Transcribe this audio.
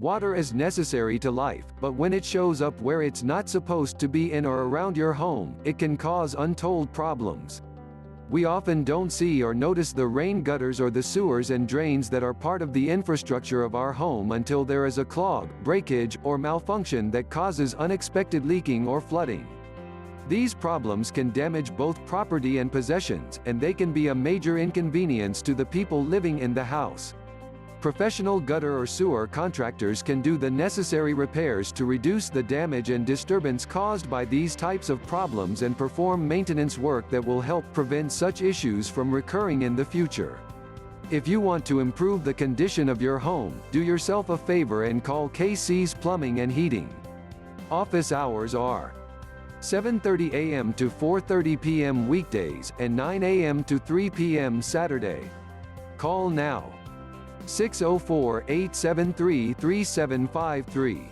Water is necessary to life, but when it shows up where it's not supposed to be in or around your home, it can cause untold problems. We often don't see or notice the rain gutters or the sewers and drains that are part of the infrastructure of our home until there is a clog, breakage, or malfunction that causes unexpected leaking or flooding. These problems can damage both property and possessions, and they can be a major inconvenience to the people living in the house. Professional gutter or sewer contractors can do the necessary repairs to reduce the damage and disturbance caused by these types of problems and perform maintenance work that will help prevent such issues from recurring in the future. If you want to improve the condition of your home, do yourself a favor and call KC's Plumbing and Heating. Office hours are 7:30 a.m. to 4:30 p.m. weekdays, and 9 a.m. to 3 p.m. Saturday. Call now. 604-873-3753.